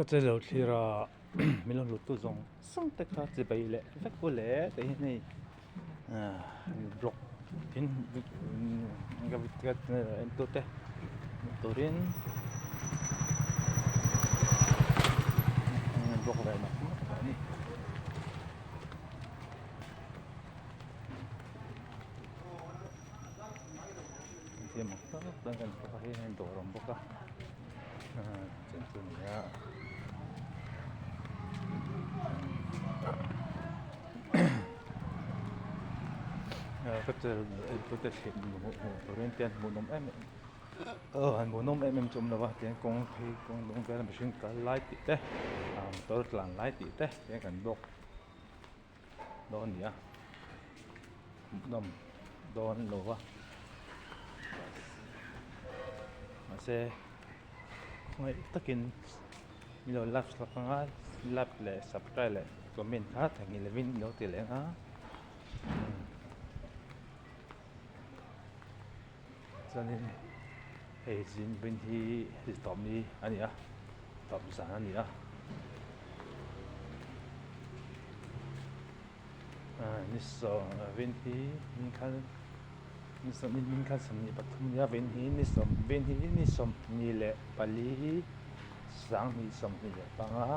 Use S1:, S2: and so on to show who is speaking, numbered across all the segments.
S1: ก็จะเหลือที่เราไม่ลงรถตู้จงส่งแต่ก็จะไปแหละสักคนแหละแต่นี่บล็อกทิ้งกับกับเอ็นตัวเต้ตัวเรียนบล็อกอะไรนะนี่เสียมั้งต้องกันก็ให้เห็นตัวรำบกอ่ะเจ็บตัวนี้ก็จะตัวเห็นหมูตัวเรียนเตียนหมูนมหมูนมจมแล้วว่าเตียนกงลงกันไม่ใช่กันไล่ติดเต้ตัวหลังไล่ติดเต้เตียนกันบล็อกโดนเนี่ยโดนโลวะมาเซ่คงไอ้ตะกินมีเราลับสักครั้งลับเลยสับใจเลยก็มีค่าแต่เงินเลวินเราตีเลยฮะตอนนี้เฮ้ยจินเป็นที่ตอบนี้อันนี้อ่ะตอบสารอันนี้อ่ะนี่สองเป็นที่มีค่านี่สองมีค่าสำนีปัตตุยาเป็นที่นี่สองเป็นที่นี่สองนี่แหละปลีสังนี่สองนี่แหละปังอ่ะ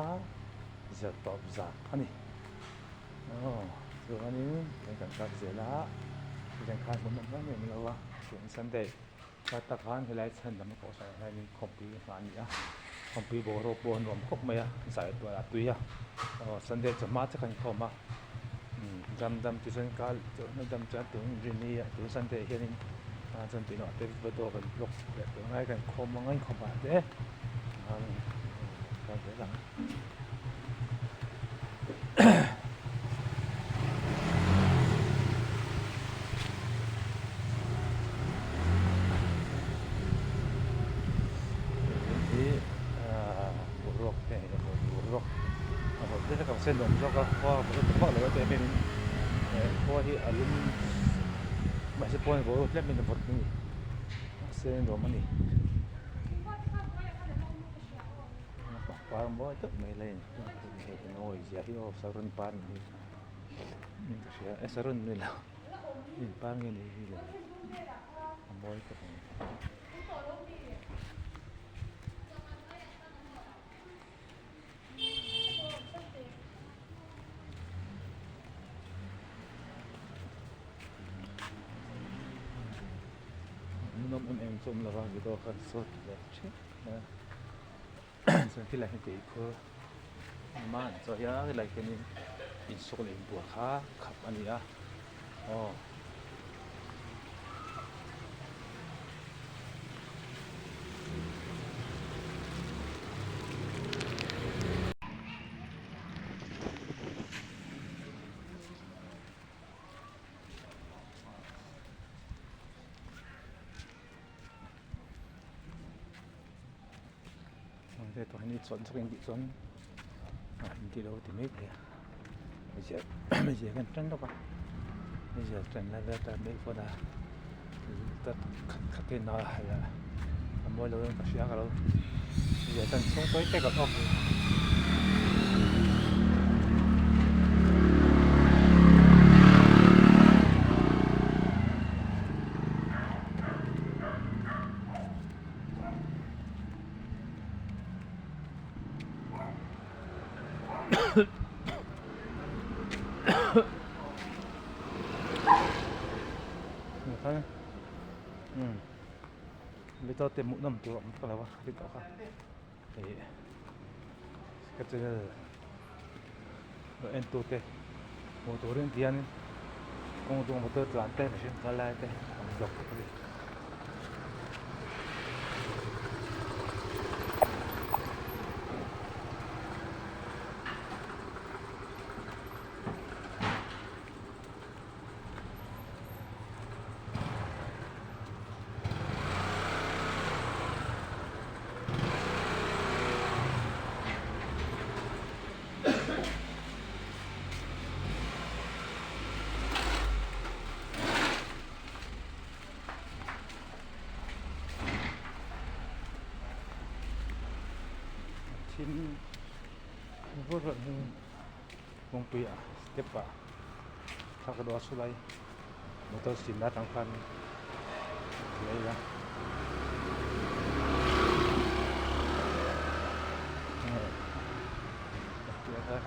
S1: จะตอบสารอันนี้ส่วนอันนี้เป็นการการเสียละเป็นการบนนั้นไม่มีแล้ววะส่วนสันเดย์ถ้าตะการให้ไล่ฉันทำให้เขาใส่ให้มีคอมพิวเตอร์อันนี้อ่ะคอมพิวเตอร์โรบอทรวมครบไหมอ่ะใส่ตัวละตัวอ่ะสันเดย์จะมาจะกันเข้ามาจำที่ฉันก็จำถึงเรื่องนี้อ่ะถึงสันเดย์เห็นฉันตีนอเตอร์ไปตัวกันลกแบบตัวง่ายกันคอมมันง่ายคอมมาเด้การเสียหลังกับเส้นลมแล้วก็เพราะเลยว่าจะเป็นเพราะที่อารมณ์ไม่ใช่ปนก็เล่นเป็นบทนี่เส้นลมมันนี่ความบ่อยตึกไม่เลยน้อยจะที่เราสรุนปานนี่เสียสรุนนี่แล้วนี่ปานนี่เลยบ่อยตึกนมจมแล้วว่าอยู่ตัวกันสดแบบเช่ส่วนที่ไหนที่คือมันส่วนยาที่ไหนที่นี่อินสุลินบัวขาขับอันนี้อ่ะแต่ตัวนี้ส่วนสักอย่างส่วนที่เราที่ไม่เกี่ยไม่ใช่กันจังหรอกไม่ใช่จังแล้วแต่ไม่พอได้แต่ขัดเกณฑ์น้อยละทำไมเราต้องเสียกันเราไม่ใช่จังส่งไปแต่ก็ออกไม่ต้องเต็มมุ้งน้ำตัวมันก็แล้ววะที่ต่อค่ะก็จะเอ็นตัวเตะโมตัวเรื่องเดียนคงตัวมอเตอร์ตลาดเตะไม่ใช่ก็ไล่เตะทำดอกก็ได้ ทีมพูดแบบนึงวงปีอ่ะสเต็ปอ่ะถ้ากระโดดสุดเลยมันต้องสินได้ทั้งคันเลยนะ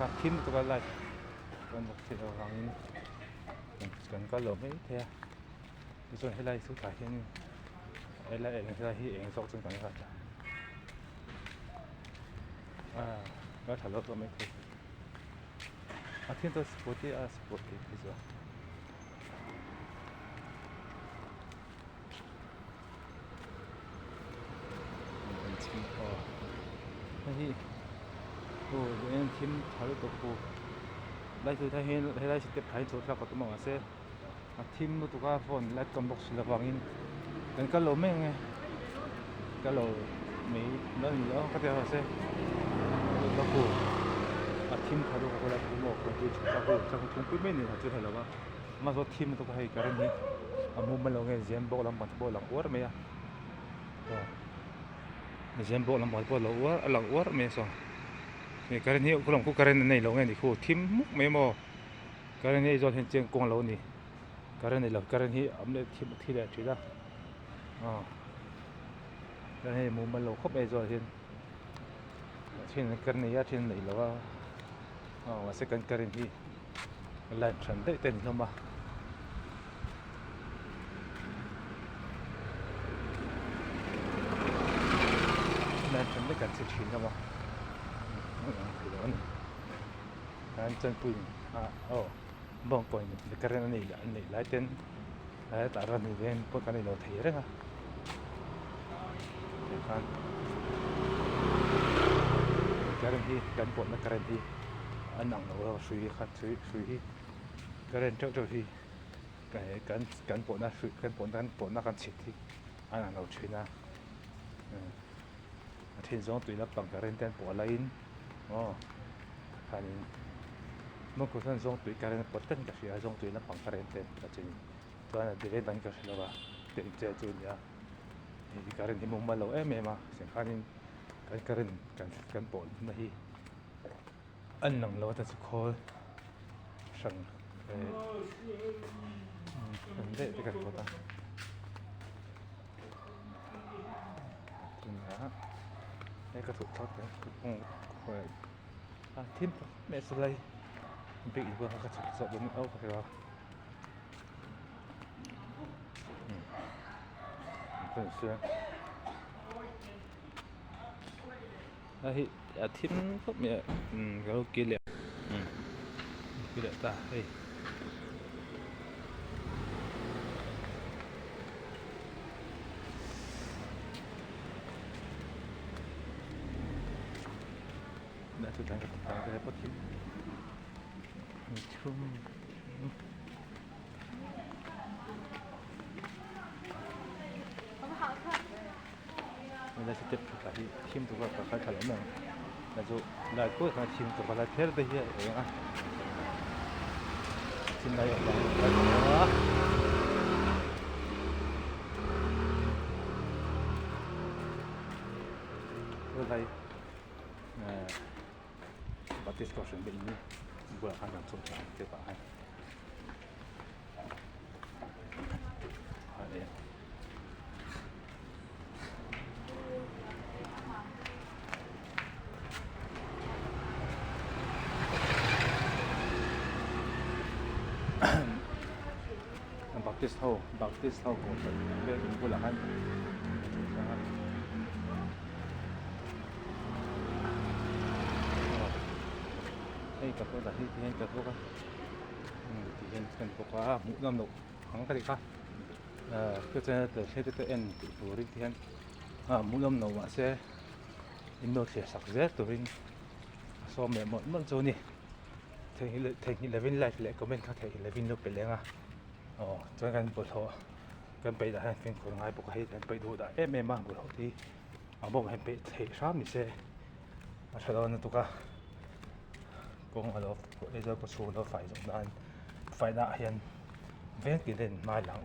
S1: ครับทีมตัวกันเลยกันที่เราฟังกันก็หลบไม่เท่ที่ส่วนให้ไล่สุดท้ายที่นี่ไอ้ไล่เองที่ไล่ที่เองสองส่วนกันครับก็ถ่ายรูปก็ไม่เคยทีมตัวสปอร์ตี้สปอร์ตี้ที่สุดทีมที่โอ้ยทีมถ่ายรูปตัวกูไล่สุดท้ายให้ไล่สเต็ปท้ายสุดแล้วก็ต้องมาเสียทีมนู้นตัวก็ฟอนไล่กำบอกสุดแล้วฟังอินกันก็หลบไม่ไงก็หลบไม่นั่นแล้วก็จะเสียตัวกูทีมถ่ายรูปก็แล้วผมบอกคนที่จะกูจะกูทุ่งปีไม่เนี่ยจะถ่ายแล้วว่ามาส่วนทีมตัวก็ให้การนี้มุมมันลงเงี้ยเจมบอกลำบากบอกหลังวัวไม่อะเจมบอกลำบากบอกหลังวัวไม่ส่งนี่การนี้คุณลองกูการนี้ลงเงี้ยนี่คู่ทีมมุกไม่มอการนี้จอดเห็นเจียงกงเรานี่การนี้เราการนี้อันนี้ทีมที่แรกจุดละการนี้มุมมันลงครบไอ้จอดเห็นที่นั่นการนี้ที่นั่นเราว่าว่าเสกันการนี้ไล่ฉันได้เต็มลงมาไล่ฉันได้กันสิชินลงมาคือแล้วนี่การจันปุ่นบางปุ่นการนี้ไล่เต็มไล่ตารานี่เองพวกการนี้เราเที่ยวนะการนี้การปุ่นนักการนี้อันนั้นเราสุยขัดสุยการนี้เจ้าที่การปุ่นนะสุยการปุ่นนักการสิทธิอันนั้นเราช่วยนะที่สองตัวละปังการนี้แต่ปุ่นอะไรน์คันเมื่อคนสองตัวการนี้ปุ่นตั้งแต่ชื่อสองตัวละปังการนี้แต่ก็จริงตัวนั้นเดี๋ยวตั้งแต่ชื่อว่าเดี๋ยวจะจุดยาการนี้มุ่งมาเราไม่มาเสียงคันนี้การนี้การปุ่นไม่ อันนั้นเราจะสุขสั่งเด็กกันก็ได้ถึงนะนี่ก็ถูกทอดกันคงคอยทีมเมสเลยบิ๊กอีกว่าก็สอบดูเอาไปแล้วเป็นเสื้อทีมพวกเนี่ยก็กินเลยกินเลยตาเฮ้ยน่าสุดท้ายก็ต้องการอะไรพวกทีมชุ่มไม่ได้สเต็ปกับทีมตัวก็ค่อยๆถล่มแล้วจะได้ก็ทางทีมตัวก็ได้เท่าได้เยอะเองทีมไหนอย่างไรก็ได้บัตรดิสคัชชั่นแบบนี้เบื่อการทำสงครามเกี่ยวกับอะไรบัตรดิสเท่าของเรื่องผู้หลักนะครับให้กับพวกแต่ที่ให้กับพวกที่เห็นเป็นพวกว่าหมู่น้ำหนุกของกันดีค่ะก็จะเกิดเหตุตัวเองตัวริที่เห็นหมู่น้ำหนุกว่าเสียอินโดเซียสักเสียตัวริซ้อมแบบหมดโซนี่เทคนิคเลวินไลฟ์เลยก็เป็นค่าเทคนิคเลวินลูกเป็นเลี้ยงจนกันปวดหัวกันไปได้เป็นคนง่ายปกติไปดูได้ไม่มาปวดหัวที่บอกให้ไปเทช้ามิเซ่ฉะนั้นตัวก็กงเราไอ้เจ้าก็สู้เราไฟได้เห็นเว้นกินเด่นมาหลัง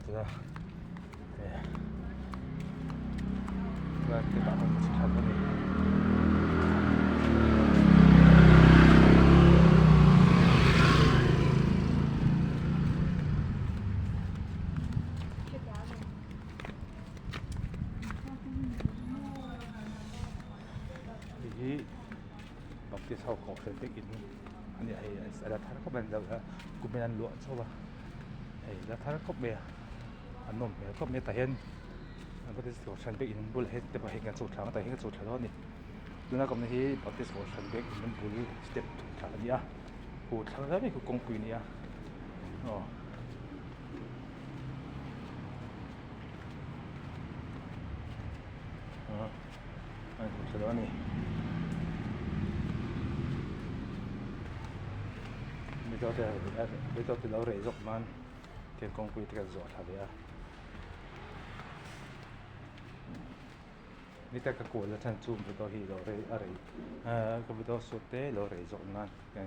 S1: ตัว và cái bạn mình thật hơn thì bọc cái sau khẩu phần tích in anh ấy sẽ đặt thắt các bạn đâu là cũng bên ăn lụa sau và ấy đặt thắt các bè anh nôm bè các bè tại hiện anh có thể sổ sàn tích in bull hếtแต่พอเห็นกันสุดทางแต่เห็นกันสุดทางแล้วนี่ดูนะก็ไม่ที่บอกที่สโชันเบกมันบุลสเต็ปทางนี้อ่ะหูทางแล้วนี่คือกงปุยนี่อ่ะอ๋ออันสุดทางแล้วนี่ไม่ต้องเราเรียกมันเกี่ยวกับกงปุยที่กันจอดทางนี้อ่ะนี่แต่ก็กลัวแล้วฉันซูมไปตัวที่เราเรียอะไรก็ไปตัวสุดเต้เราเรียกจบนั่นกัน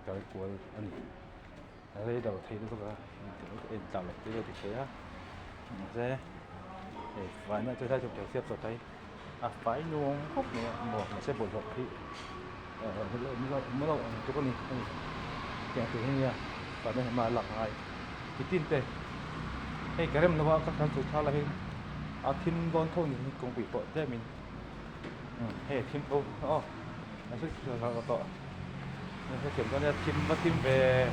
S1: ก็กลัวอันนี้อะไรเราที่รู้ก็เอ็นจับเลยที่เราติดเชื้อใช่ไฟน่าจะได้จบจากเสียบสุดท้ายไฟนุ่งพวกนี้บอกมันใช่บทหลอกที่เมื่อเราทุกคนนี่แกงตัวนี้ไฟไม่มาหลักอะไรที่ตีนเต้ให้กระเริ่มแล้วว่าก็ทำสุดท้ายแล้วทีมบอลทุ่งนี่คงปีปอดได้มินเฮ้ทีมโอ้นั่นคือเราต่อนั่นคือเข็มตอนนี้ทีมเบย์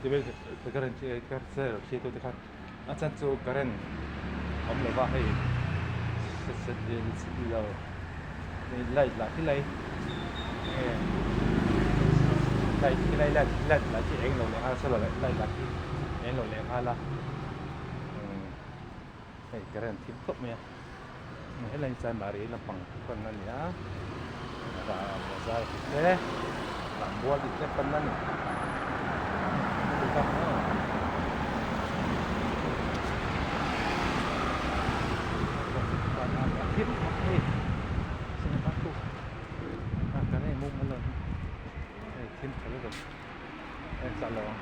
S1: เการันตีการเซอร์ที่ตัวที่ขัดอาจารย์จูการันผมเลยว่าให้เสร็จเราไล่หลักที่ไล่ที่ไล่ที่เองเราเลยฮะสลับไล่หลักที่เองเราเลยฮะละkeren TikTok ya. Ini lain saya mari lampang penan ya. Ada bazar kita. Lambual kita penan ni. Kita Kim okey. Sini batu. Kan ni mung malam. Kim kalau tu. Salah.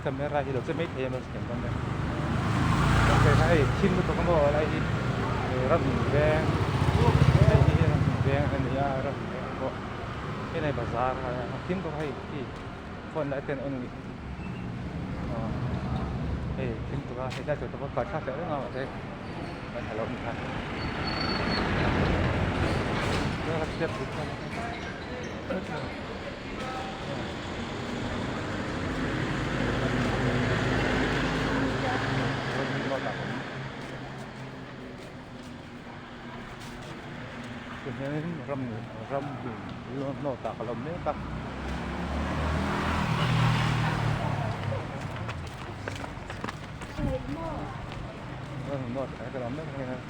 S1: kamera hidup saya make ya mas kan kan oke hai kim itu kan bawa lagi ram beng kan ya ram kok ini bazar kim kok hai ki phone lại tiền ông kim tuh hai dah coba buat kaca tu nggak sih kalau misalnya kita siap bukan Ini ram no tak kalau ni tak no tak kalau ni kan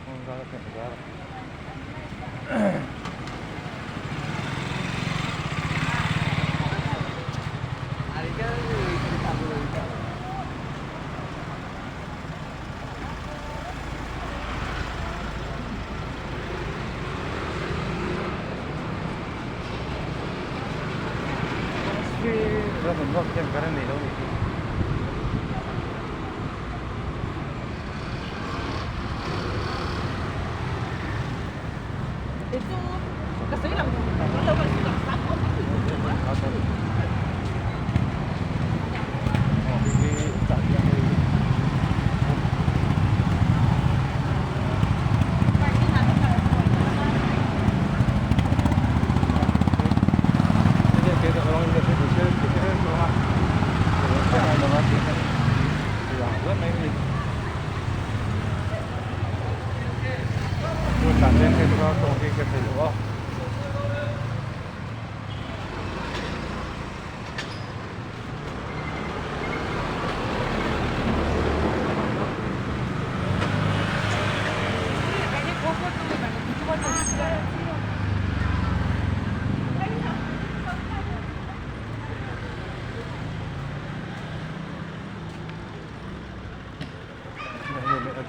S1: orang tak tahu hari kan kita boleh mình ngọc chân cái này đâu
S2: itu kesini lah kita kan sudah sakit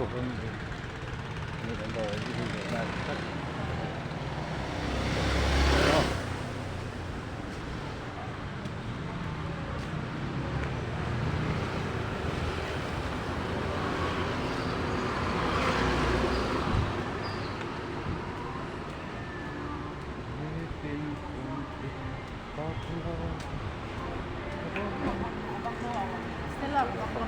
S1: 부분 이런 거 이런
S2: 스텔라 그런 거.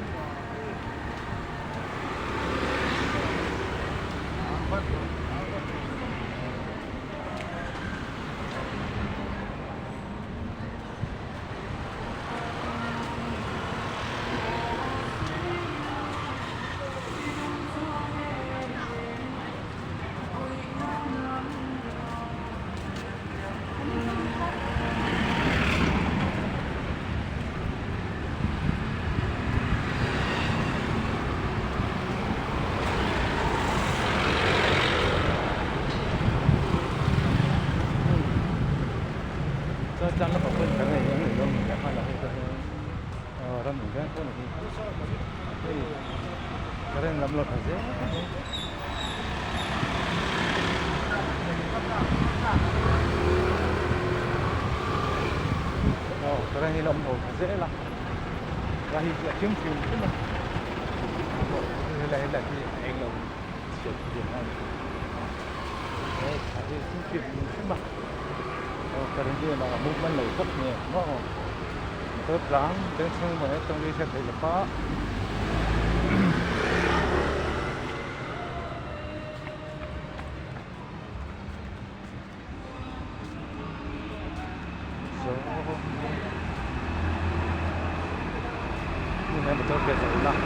S1: 짠 nó còn cái này những người đông người hay là đông người cái này cái này làm lột aja cái này làm lột dễ lắm và hiện là kiếm phim chứ mà là thì anh làm chuyện gì này thì kiếm phim chứ mà karen dia nak movement lagi kok ni, betul pelan, dan semua ni tunggu saya terlepas. So, ini betul biasa lah.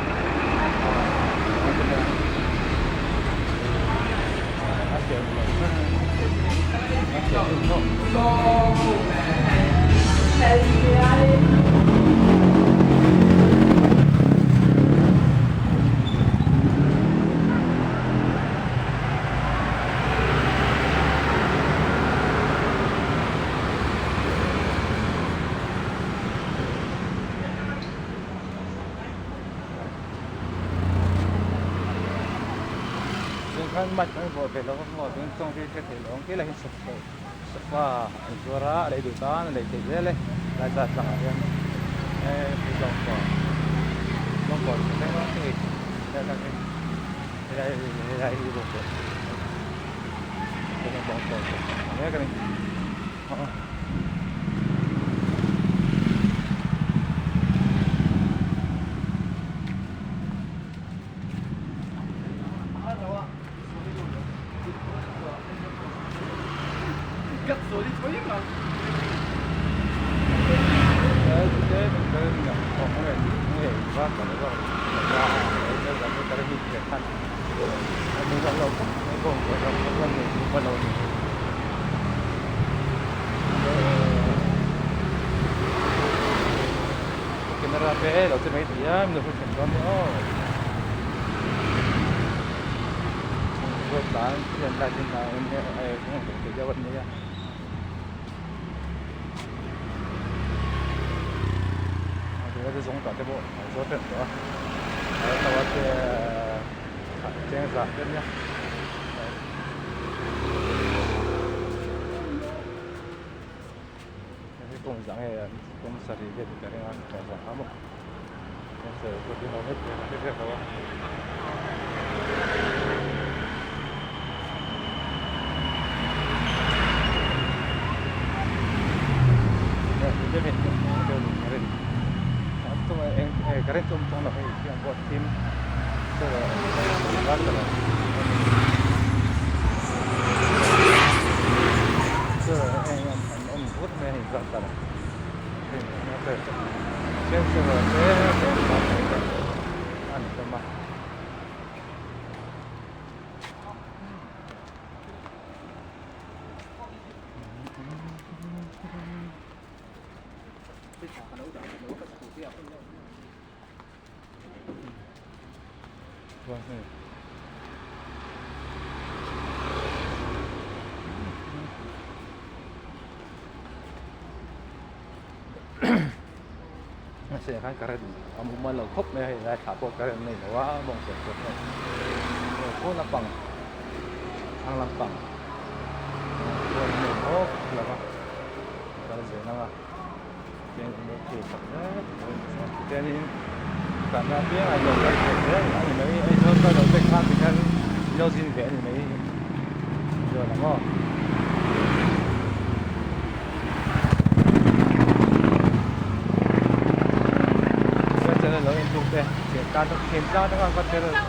S1: Kan macam buat belok semua, tentang kita belok, kita lagi sepa, suara, ada dutan, ada cedel, ada sasang yang belok belok, kita masih ada belok, kita belok, ya kan? Lo se mete ya, me lo fue sentando. Rồi bán hiện tại trên là em cũng không thể giao vận nữa. Thì nó sẽ giống cả cái bộ số tiền đó. Tao bắt trên giảm tiếp nhá. Cái cùng dạng này cũng sẽ đi về cái này ăn cái giảm hả một. Sẽ có đi hầu hết cái việc đó. Dia minta dia keren. Atau keren tu untuk nak yang buat tim sekarang lah. Yang buat mana ni berapa lah? Macam yang sebab sama. sẽ khai cái mà lâu khóc này là thả bộ cái này là quá bông sệt sệt này cô là bằng ăn làm bằng rồi mình hốt là bằng cái gì nó cái nó chỉ bằng đấy cho nên cả nhà biết là nhiều cái đấy anh mấy anh nó có đầu tiên khác thì anh nhau xin về thì mấy rồi là ngon nó lên chung đây, hiện tại nó kiểm tra nó còn có thể là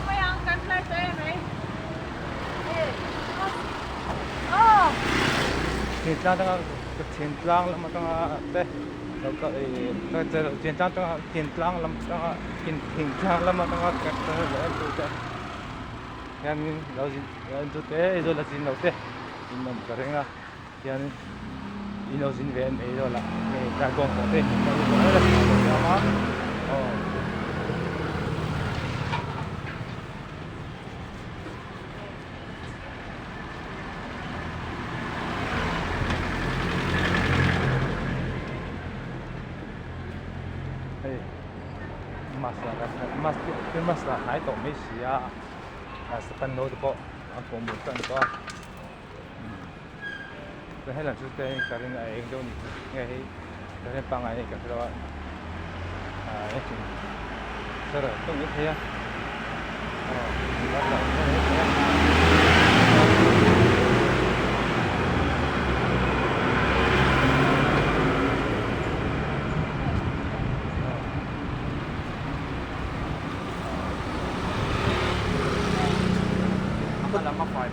S1: kiểm tra nó kiểm tra lắm mà nó đây, nó có cái kiểm tra nó kiểm tra lắm nó kiểm tra lắm mà nó cái là chung đây, cái nó chung đây rồi là gì nó đây, mình cái này cái nó gì về này rồi là cái công cụ đây, nó là mas là hai tổ mấy xí à sắp tới nó có anh cũng muốn tận có cái hay là chúng ta cái này anh đâu nghe cái này bằng này cái đó cái chuyện sợ rồi tôi nghĩ thế à bắt đầu là mắc phải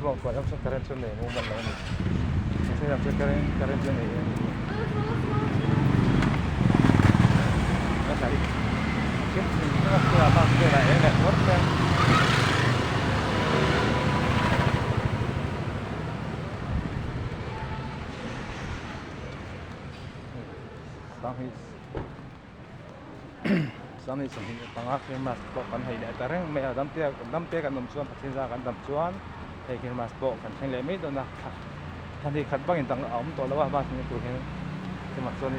S1: bon, qua làm sao karen cho này, mua bán này, sẽ làm sao karen cho này, cái này, cái nó là bằng cái này này, mất cái, sang hi tanga ke mas po kan hei da tareng me dam te kan nom chuan pathin ra kan dam chuan hei ke mas po kan theng le me do na than hi khat bangin tang om to lawa ba ni tu hen ke mak chuan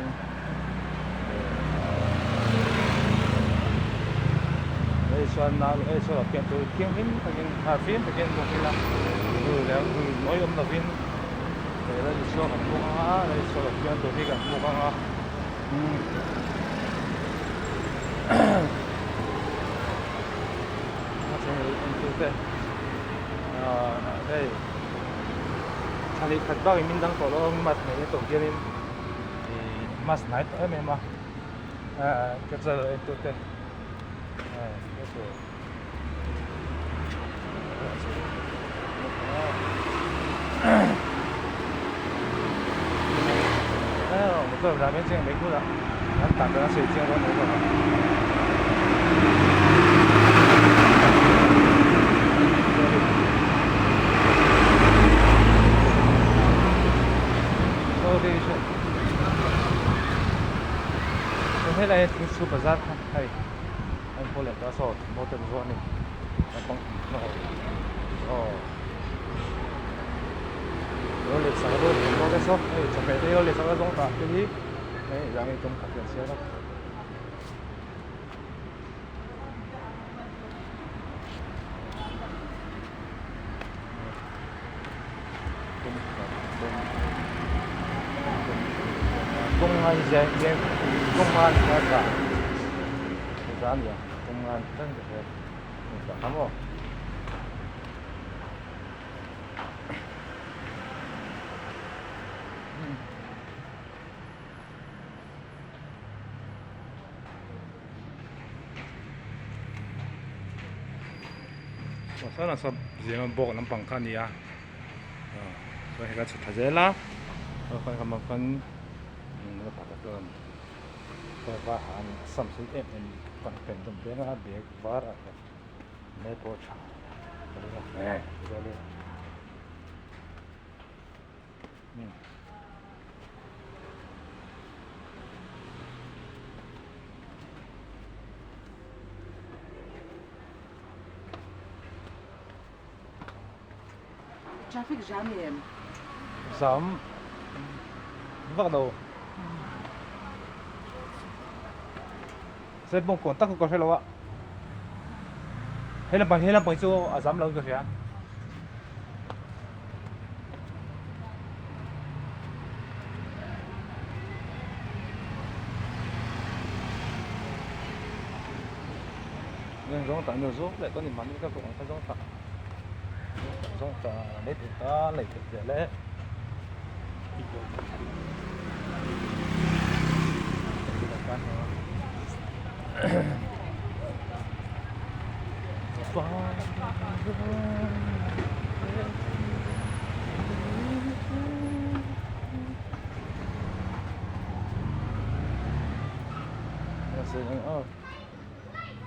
S1: ei chuan na ei chuan ke tu king him takin ha phim takin mo hila tu le tu noi om da vin ke la ni chuan kan mo a ei chuan ke tu hi kan mo a đây thằng đi khát bao mình đang có lo mặt này tổ tiên nên mas night em mà cái giờ em tụt đây cái chỗ một cái làm bên trên mấy cú đó anh tạm thời nó sẽ trên đó nữa rồi thế này thì super rất hay anh có lẽ đã sort motor zone này anh không rồi lịch sử rồi có cái shop này chụp cái đây lịch sử nó giống cả cái gì đấy rằng cái trong các cái xe đó công an giang công an là cái giá gì công an真的是你看不我上那说这样播能帮看你啊所以个出太热啦我看他们分nó bắt đầu cái vả hàng Samsung em còn cần tầm bé nó bé vả ra mấy bộ chả này rồi đi
S2: traffic jam em
S1: sớm bắt đầu sẽ bông còn tắc có thể lo ạ hay là bằng số à dám lâu cơ chứ nên giống tại nhiều số lại có niềm mắn các cộng phải giống tại lấy thì ta lấy thì dễ lẽ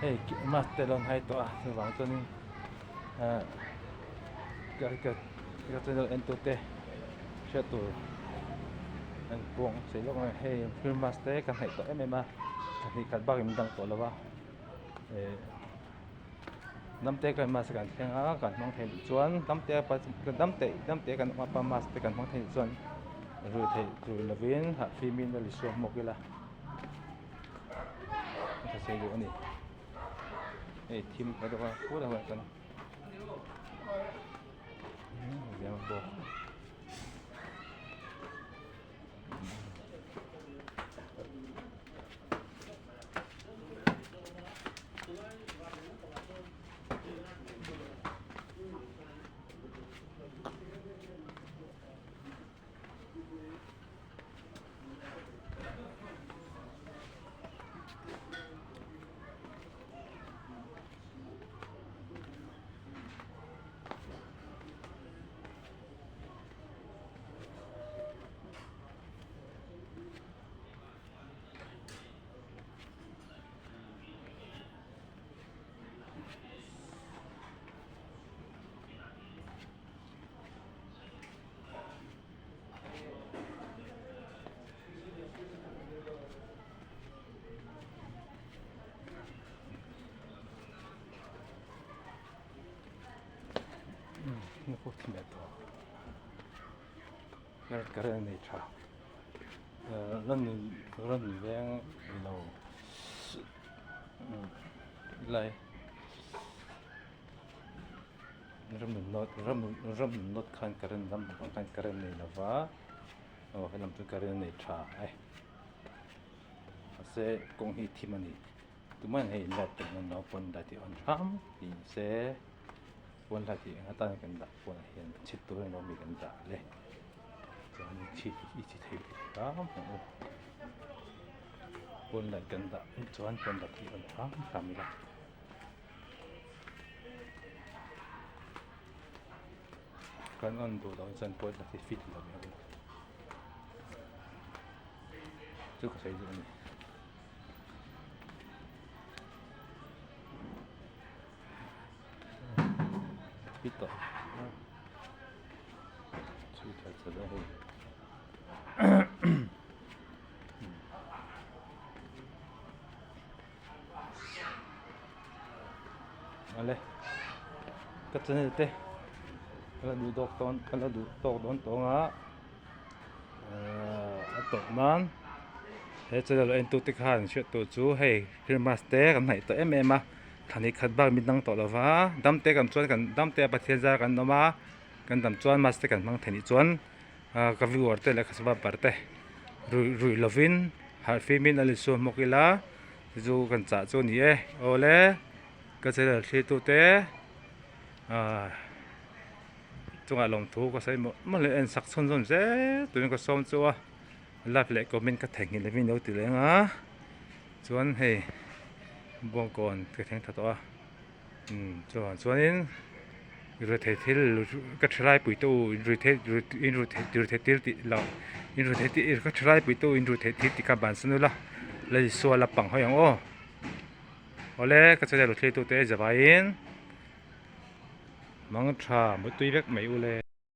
S1: hey mas telon hai to ah bang to ni cái telon ento te che to anh buông sẽ lúc này hey film master kan hai to em mà thì kan ba cái mình đang to là ba năm te kan mas kan theng a kan mong thei chuan năm te pa kan năm te kan pa mas te kan mong thei chuan rồi lovin ha filmin là liswa mo kila ta sei lo ni team kada ka pura wa kan ya bo nó có thêm to cái này cha lần veng lâu lại ram not khan karen ram khan karen này là vá hay làm cho karen này cha ai sẽ công hi team này tụi mình hay là tụi mình nó còn đại thì on ram thì sẽ quân là thì người ta cần đặt quân hiện chít tôi nó bị cần đặt lên cho nên chỉ thấy đó quân lại cần đặt cho anh quân đặt thì còn làm gì kan on do đó dân quân là thì fit là mấy cái có thấy gì không fit to chỉ thấy sẽ là ale cái chân này thế kalau duduk ton tonga atau man he chalo entu tikhan shot to chu hei filmaste kan nai to em a thani khat ba min dang to lawa damte kan chuan kan damte pathiaza kan noma kan dam chuan maste kan mang thani chuan ka viewer te le khasba parte rui lovin har filmin ali so mokila zu kan cha chu ni e ole ka chela thli tu te chúng ta lòng thú có say một lần ăn sắc xuân xuân dễ tụi mình có xong chưa lắp lại có mình cái thành hình là mình nấu từ lên á chuan hay buông còn cái thành thật đó chuan đến rồi thấy cái trái bưởi tu rồi thấy tiêu tị lọ rồi thấy cái trái bưởi tu rồi thấy các bạn xin nữa lấy xua là bằng hơi ô ole cái trái bưởi tu thế giờ vậy mang trà mới tuy biết mấy u lê